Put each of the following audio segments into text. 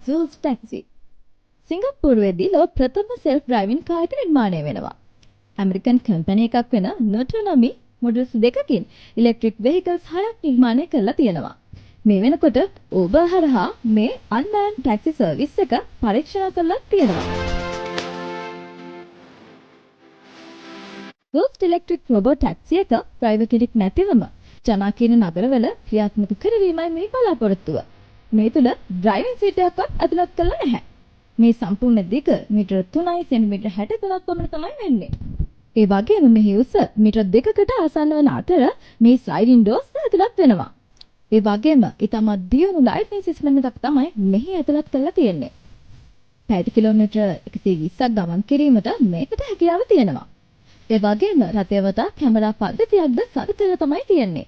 Zoox taxi සිංගප්පූරුවේදී ලොව ප්‍රථම self driving car එක නිර්මාණය වෙනවා. ඇමරිකන් කම්පැනි එකක් වෙන නොටොනොමි මොඩල්ස් දෙකකින් ඉලෙක්ට්‍රික් vehicles 6ක් නිර්මාණය කරලා තියෙනවා. මේ වෙනකොට Uber හරහා මේ unmanned taxi service එක පරීක්ෂණ කරලා තියෙනවා. Zoox electric robot taxi එක driver කෙනෙක් නැතිවම ජනාකීර්ණ නගරවල ක්‍රියාත්මක කරවීමයි මේ බලාපොරොත්තුව. මේ තුල ඩ්‍රයිවිං සීට් එකක්වත් ඇතුළත් කරලා නැහැ. මේ සම්පූර්ණ දිග මීටර 3යි සෙන්ටිමීටර 63ක් පමණ තමයි වෙන්නේ. ඒ වගේම මෙහි උස මීටර 2කට ආසන්න වන අතර මේ ස්ලයිඩින් ඩෝර්ස් ඇතුළත් වෙනවා. ඒ වගේම ඊටමත් දියුණු ලයිට්නින් සිස්ටම් එකක් තමයි මෙහි ඇතුළත් කරලා තියෙන්නේ. පැය කිලෝමීටර 120ක් ගමන් කිරීමට මේකට හැකියාව තියෙනවා. ඒ වගේම රථය වටා කැමරා පද්ධතියක්ද සවිතර තමයි තියෙන්නේ.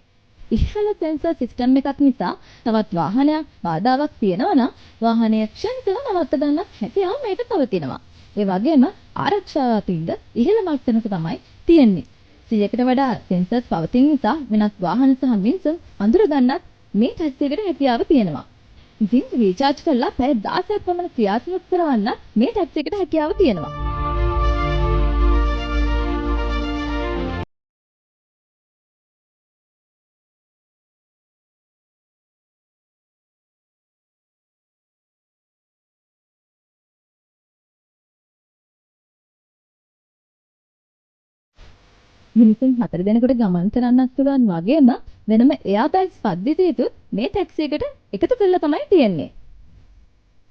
ඉහළ සෙන්සර් සිස්ටම් එකක් නිසා තවත් වාහනයක් බාධාවක් තියෙනවා නම් වාහනය ක්ෂණිකව නවත්ත ගන්නත් හැකියාව මේකට පවතිනවා. ඒ වගේම ආරක්ෂාව අතින්ද ඉහළ මට්ටමක තමයි තියෙන්නේ. 100කට වඩා සෙන්සර්ස් පවතින නිසා වෙනත් වාහන සහ මිනිසුන් අඳුර ගන්නත් මේ ටැක්සි එකට හැකියාව තියෙනවා. ඉතින් රීචාර්ජ් කරලා පැය 16ක් පමණ ක්‍රියාත්මක කරවන්න මේ ටැක්සි එකට හැකියාව තියෙනවා. මිනිසුන් 4 දෙනෙකුට ගමන් කරන්නත් පුළුවන් වගේම වෙනම එයාබැග්ස් පද්ධතියකුත් මේ ටැක්සි එකට එකතු කරලා තමයි තියෙන්නේ.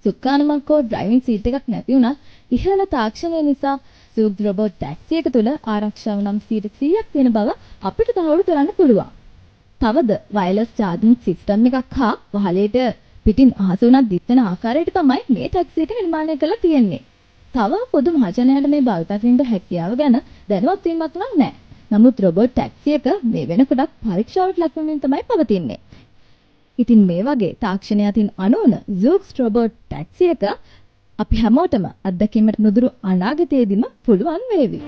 සුක්කානමක්කෝ ඩ්‍රයිවිං සීට් එකක් නැති වුණත් ඉහළ තාක්ෂණය නිසා Zoox රොබෝට් ටැක්සි එක තුළ ආරක්ෂාව නම් 100%ක් වෙන බව අපිට තහවුරු කරන්න පුළුවන්. තවද වයර්ලස් චාර්ජින් සිස්ටම් එකක් හා වහලේට පිටින් අහස උනත් දිස්සන ආකාරයට තමයි මේ ටැක්සි එක නිර්මාණය කරලා තියෙන්නේ. තව පොදු මහජනයාට මේ භාවිතකින්ද හැකියාව ගැන දැනුවත් වීමක් නම් නැහැ. නමුත් රොබෝට් ටැක්සි එක මේ වෙනකොටත් පරීක්ෂාවට ලක් වෙමින් තමයි පවතින්නේ. ඉතින් මේ වගේ තාක්ෂණය අතින් අනෝන Zoox රොබෝට් ටැක්සි එක අපි හැමෝටම අත්දැකීමට නුදුරු අනාගතයේදීම පුළුවන් වේවි.